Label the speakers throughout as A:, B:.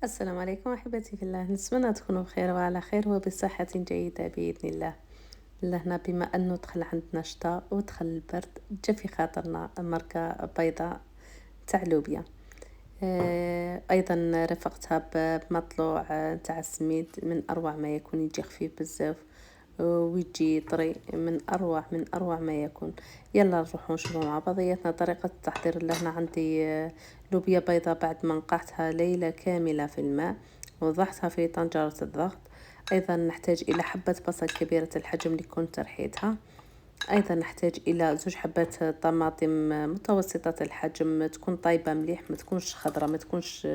A: السلام عليكم أحبتي في الله، نتمنى تكونوا بخير وعلى خير وبصحة جيدة بإذن الله. لهنا بما أنه دخل عندنا الشتاء ودخل البرد جا في خاطرنا ماركة بيضاء تاع لوبيا. أيضا رفقتها بمطلوع تاع السميد من أروع ما يكون، يجي خفيف بزاف ويجي طري من أروع ما يكون. يلا نروحو نشوفو مع بعضياتنا طريقة التحضير. لهنا عندي لوبيا بيضاء بعد ما نقعتها ليلة كاملة في الماء ووضعتها في طنجرة الضغط. أيضا نحتاج إلى حبة بصل كبيرة الحجم اللي كنت رحيتها. أيضا نحتاج إلى 2 حبات طماطم متوسطة الحجم، تكون طايبة مليح، ما تكونش خضرة، ما تكونش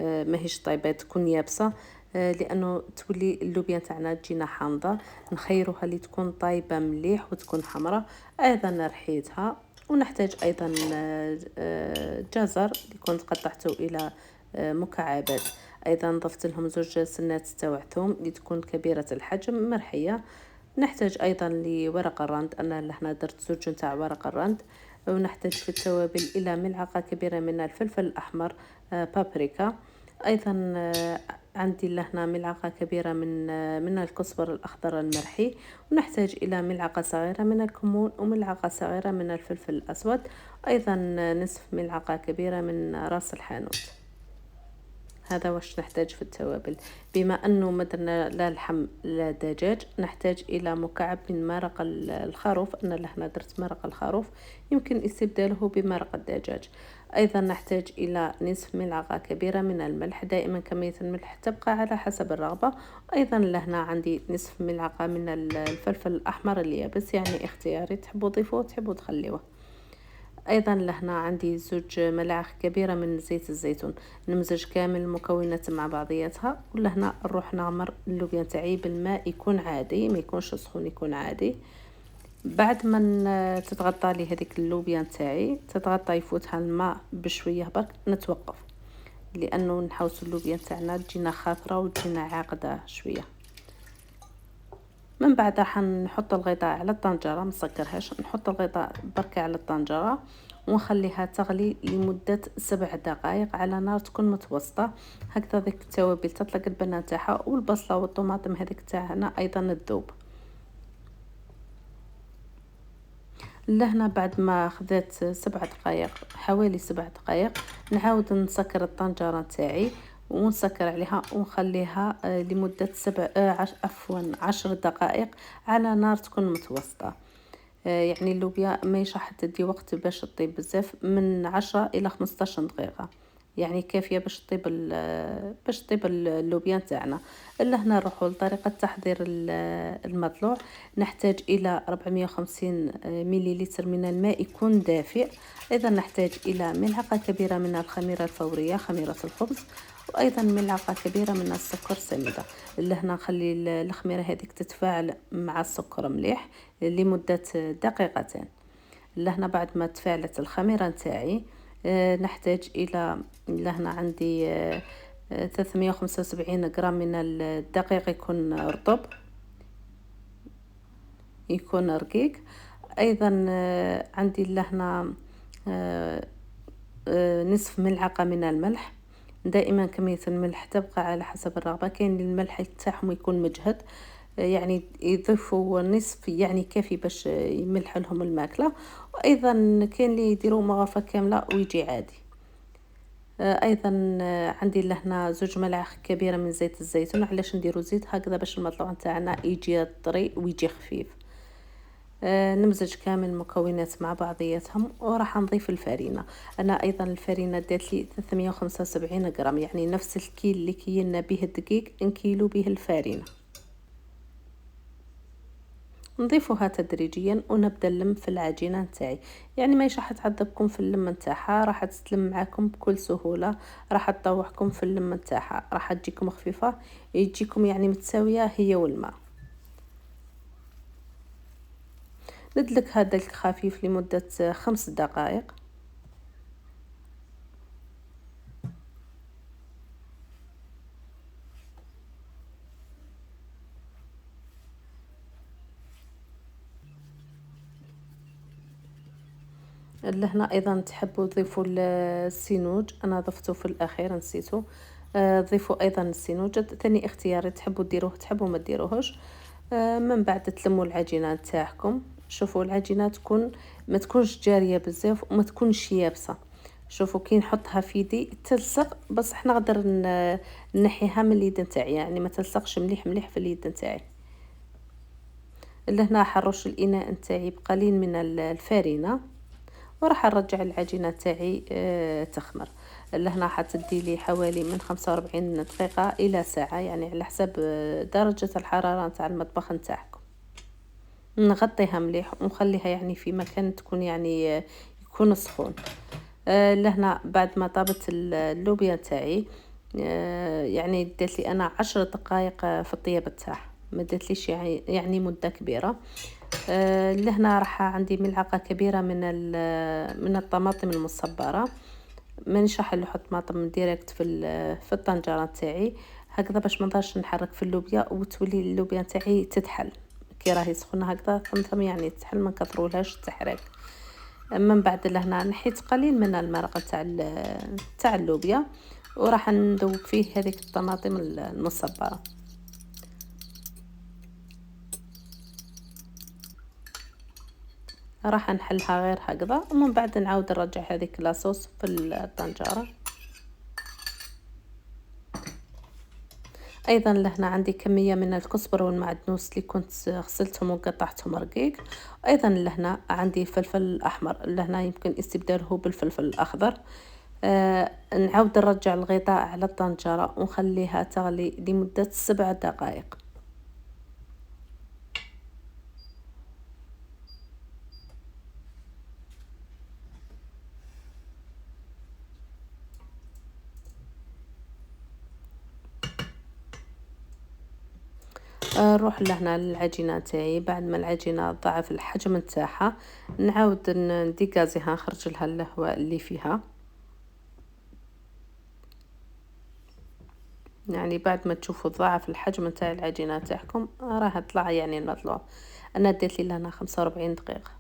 A: ماهيش طايبة، تكون يابسة. لأنه تولي اللوبيا تاعنا تجينا حامضة، نخيروها اللي تكون طايبة مليح وتكون حمرة. أيضا رحيتها. ونحتاج أيضا جزر اللي كنت قطعته إلى مكعبات. أيضا ضفت لهم 2 سنات تاع ثوم اللي تكون كبيرة الحجم مرحية. نحتاج أيضا لورق الرند، أنا لهنا درت 2 نتاع ورق الرند. ونحتاج في التوابل إلى ملعقة كبيرة من الفلفل الأحمر، بابريكا. أيضا عندي لهنا ملعقة كبيرة من الكزبر الأخضر المرحي. ونحتاج إلى ملعقة صغيرة من الكمون وملعقة صغيرة من الفلفل الأسود. أيضا نصف ملعقة كبيرة من رأس الحانوت. هذا واش نحتاج في التوابل. بما انه ما درنا لا لحم لا دجاج، نحتاج الى مكعب من مرق الخروف. انا لهنا درت مرق الخروف، يمكن استبداله بمرق الدجاج. ايضا نحتاج الى نصف ملعقة كبيرة من الملح، دائما كمية الملح تبقى على حسب الرغبة. ايضا لهنا عندي نصف ملعقة من الفلفل الاحمر اليابس، يعني اختياري، تحبوا تضيفوه تحبوا تخليوه. ايضا لهنا عندي 2 ملاعق كبيرة من زيت الزيتون. نمزج كامل المكونات مع بعضياتها. ولهنا نروح نغمر اللوبيا تاعي بالماء، يكون عادي ما يكونش سخون، يكون عادي. بعد ما تتغطى لي هذيك اللوبيا تاعي، تتغطى يفوتها الماء بشويه برك، نتوقف لانه نحوس اللوبيا تاعنا تجينا خاطره وتجينا عاقده شويه. من بعد راح نحط الغطاء على الطنجرة، مسكرهاش، نحط الغطاء بركة على الطنجرة ونخليها تغلي لمدة 7 دقائق على نار تكون متوسطة. هكذا ذيك التوابل تطلق البنة تاعها، والبصلة والطماطم هذيك تاعنا ايضا تذوب. لهنا بعد ما خذات 7 دقائق، حوالي 7 دقائق، نعاود نسكر الطنجرة تاعي ونسكر عليها ونخليها لمدة 10 دقائق على نار تكون متوسطة. يعني اللوبيا ما راح تدي وقت باش تطيب بزاف، من 10 إلى 15 دقيقة، يعني كافية باش تطيب اللوبيا تاعنا. لهنا نروحوا لطريقة تحضير المطلوع. نحتاج إلى 450 مليلتر من الماء يكون دافئ. أيضا نحتاج إلى ملعقة كبيرة من الخميرة الفورية، خميرة الخبز. وأيضا ملعقة كبيرة من السكر سنيدة. لهنا نخلي الخميرة هذيك تتفاعل مع السكر مليح لمدة دقيقتين. لهنا بعد ما تفاعلت الخميرة نتاعي، نحتاج إلى، لهنا عندي 375 غرام من الدقيق يكون رطب، يكون رقيق. أيضا عندي لهنا نصف ملعقة من الملح. دائما كمية الملح تبقى على حسب الرغبة، كاين الملح تاعهم يكون مجهد، يعني يضيفوا نصف يعني كافي باش يملح لهم الماكلة. وأيضا كاين اللي يديروا مغرفة كاملة ويجي عادي. أيضا عندي لهنا 2 ملاعق كبيرة من زيت الزيتون. علاش نديرو زيت هكذا؟ باش المطلوع نتاعنا يجي طري ويجي خفيف. نمزج كامل المكونات مع بعضياتهم وراح نضيف الفرينة. انا ايضا الفرينة دات لي 375 غرام، يعني نفس الكيل اللي كيلنا به الدقيق نكيلو به الفرينة. نضيفها تدريجيا ونبدا نلم في العجينه نتاعي، يعني ما راح تعذبكم في اللم نتاعها، راح تتلم معاكم بكل سهوله، راح تطوعكم في اللم نتاعها، راح تجيكم خفيفه، يجيكم يعني متساويه هي والماء. ندلك هذا الخفيف لمده 5 دقائق. لهنا ايضا تحبوا تضيفوا السينوج، انا ضفته في الاخير نسيته. ضيفوا ايضا السينوجد، ثاني اختياري تحبوا ديروه تحبوا ما ديروهش. من بعد تلموا العجينه نتاعكم. شوفوا العجينه ما تكونش جاريه بزاف وما تكونش يابسه. شوفوا كي نحطها في يدي تلصق، بس احنا نقدر نحيها من اليد نتاعي، يعني ما تلصقش مليح مليح في اليد نتاعي. لهنا حنرش الاناء نتاعي بقليل من الفارينه، وراح نرجع العجينه تاعي تخمر. لهنا حتدي لي حوالي من 45 دقيقه الى ساعه، يعني على حسب درجه الحراره نتاع المطبخ نتاعكم. نغطيها مليح ونخليها يعني في مكان تكون يعني يكون سخون. لهنا بعد ما طابت اللوبيا تاعي، يعني دات لي انا 10 دقائق في الطياب تاعها، ما داتليش يعني مده كبيره. لهنا راح عندي ملعقه كبيره من الطماطم المصبره. مانيش راح نحط طماطم ديريكت في الطنجره تاعي هكذا، باش ما نضلش نحرك في اللوبيا وتولي اللوبيا تاعي تتحل. كي راهي سخونه هكذا طمطم يعني تحل، ما نكثرولهاش التحريك. من بعد لهنا نحيت قليل من المرق تاع اللوبيا، وراح نذوب فيه هذيك الطماطم المصبره. راح نحلها غير هكذا، ومن بعد نعاود نرجع هذيك لاصوص في الطنجره. ايضا لهنا عندي كميه من الكزبره والمعدنوس اللي كنت غسلتهم وقطعتهم رقيق. ايضا لهنا عندي فلفل احمر، لهنا يمكن استبداله بالفلفل الاخضر. نعاود نرجع الغطاء على الطنجره ونخليها تغلي لمده 7 دقائق. نروح لهنا للعجينه تاعي. بعد ما العجينه ضعف الحجم نتاعها نعاود نديكازيها، نخرج لها الهواء اللي فيها. يعني بعد ما تشوفوا ضعف الحجم نتاع العجينه تاعكم راح تطلع يعني المطلوب. انا ديت لي لهنا 45 دقيقه.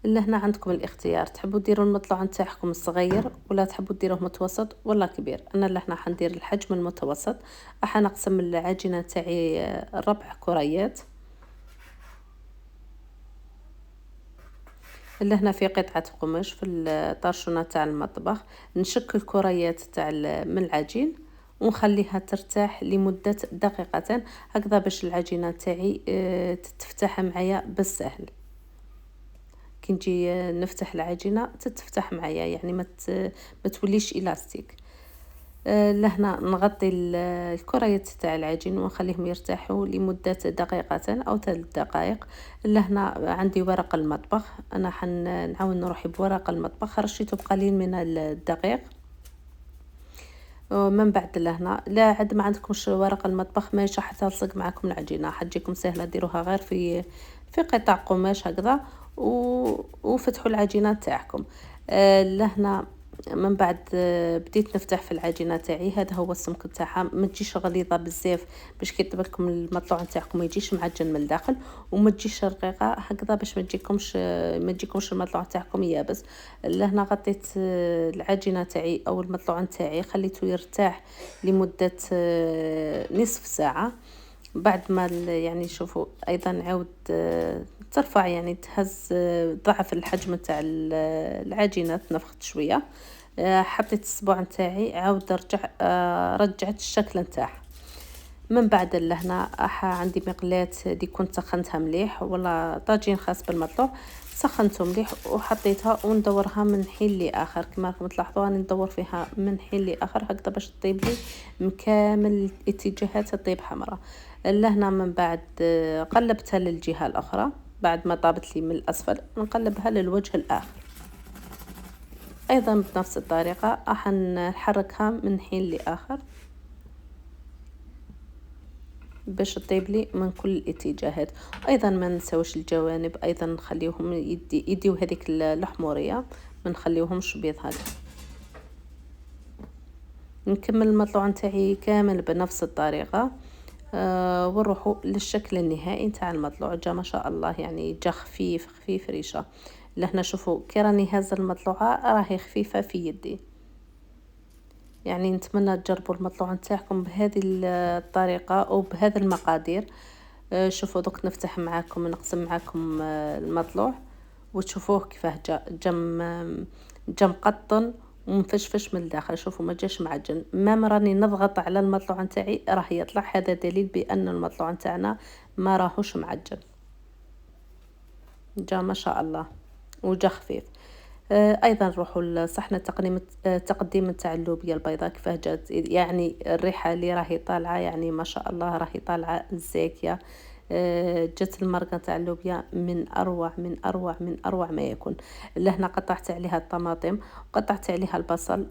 A: لهنا عندكم الاختيار، تحبوا ديروا المطلوع نتاعكم صغير ولا تحبوا ديروه متوسط ولا كبير. انا لهنا حندير الحجم المتوسط. راح نقسم العجينه تاعي ربع كريات. لهنا في قطعه قماش في الطرشونه تاع المطبخ نشك الكريات تاع من العجين ونخليها ترتاح لمده دقيقتين هكذا، باش العجينه تاعي تتفتح معايا بالسهل. كي نجي نفتح العجينه تتفتح معايا، يعني ما توليش الاستيك. لهنا نغطي الكريات تاع العجين ونخليهم يرتاحوا لمده دقيقتين او 3 دقائق. لهنا عندي ورق المطبخ، انا نعاود نروح بورق المطبخ رشيته بقليل من الدقيق. من بعد لهنا لا عاد ما عندكمش ورق المطبخ ما راح تلصق معكم العجينه، حتجيكم سهله ديروها غير في قطع قماش هكذا وفتحوا العجينه تاعكم. لهنا من بعد بديت نفتح في العجينه تاعي. هذا هو السمك تاعها، ما تجيش غليظه بزاف باش كي لكم المطلوع نتاعكم ما يجيش معجن من الداخل، وما تجيش رقيقه هكذا باش ما تجيكمش المطلوع تاعكم يابس. لهنا غطيت العجينه تاعي او المطلوع نتاعي خليته يرتاح لمده نصف ساعه. بعد ما يعني شوفوا ايضا عاود ترفع يعني تهز ضعف الحجم تاع العجينه، تنفخت شويه. حطيت الصباع نتاعي عاود رجعت الشكل نتاعها. من بعد لهنا عندي مقلاة دي كنت سخنتها مليح ولا طاجين خاص بالمطلوع، سخنته مليح وحطيتها وندورها من حين لاخر. كما راكم تلاحظوا راني ندور فيها من حين لاخر هكذا باش تطيب لي من كامل الاتجاهات، تطيب حمراء. لهنا من بعد قلبتها للجهه الاخرى. بعد ما طابت لي من الاسفل نقلبها للوجه الاخر ايضا بنفس الطريقه، راح نحركها من حين لاخر باش تطيب لي من كل الاتجاهات. ايضا ما نساوش الجوانب ايضا نخليوهم يديو هذيك الحموريه، ما نخليوهمش بيض هكا. نكمل المطلوع نتاعي كامل بنفس الطريقه. ونروحوا للشكل النهائي نتاع المطلوع. جا ما شاء الله يعني جا خفيف خفيف ريشه. لهنا شوفوا كي راني هازه المطلوعه راهي خفيفه في يدي. يعني نتمنى تجربوا المطلوع نتاعكم بهذه الطريقة وبهذا المقادير. شوفوا دوك نفتح معاكم نقسم معاكم المطلوع وتشوفوه كيفاه جا مقطن ومفشفش من الداخل. شوفوا ما جاش معجن، ما راني نضغط على المطلوع نتاعي راه يطلع، هذا دليل بان المطلوع نتاعنا ما راهوش معجن، جا ما شاء الله وجا خفيف. ايضا نروحوا لصحن تقديم نتاع اللوبيا البيضاء كيفاه جات، يعني الريحه اللي راهي طالعه يعني ما شاء الله راهي طالعه زاكيه. جات المرقه تاع اللوبيا من اروع من اروع من اروع ما يكون. لهنا قطعت عليها الطماطم وقطعت عليها البصل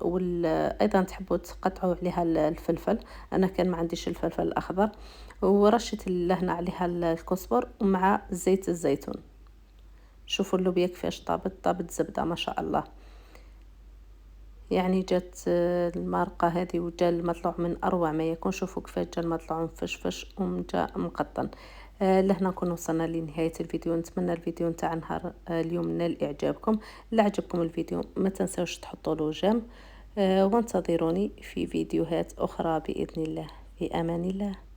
A: ايضا تحبوا تقطعوا عليها الفلفل، انا كان ما عنديش الفلفل الاخضر، ورشت لهنا عليها الكزبر ومع زيت الزيتون. شوفوا اللوبيا كيفاش طابت زبدة ما شاء الله. يعني جات المرقة هذه وجا المطلوع من أروع ما يكون. شوفوا كيفاش جا المطلوع مفشفش وجا مقطن. لهنا نكون وصلنا لنهاية الفيديو. نتمنى الفيديو نتاع نهار اليوم نال إعجابكم. لا عجبكم الفيديو ما تنسوش تحطوا له جيم، وانتظروني في فيديوهات أخرى بإذن الله. في أمان الله.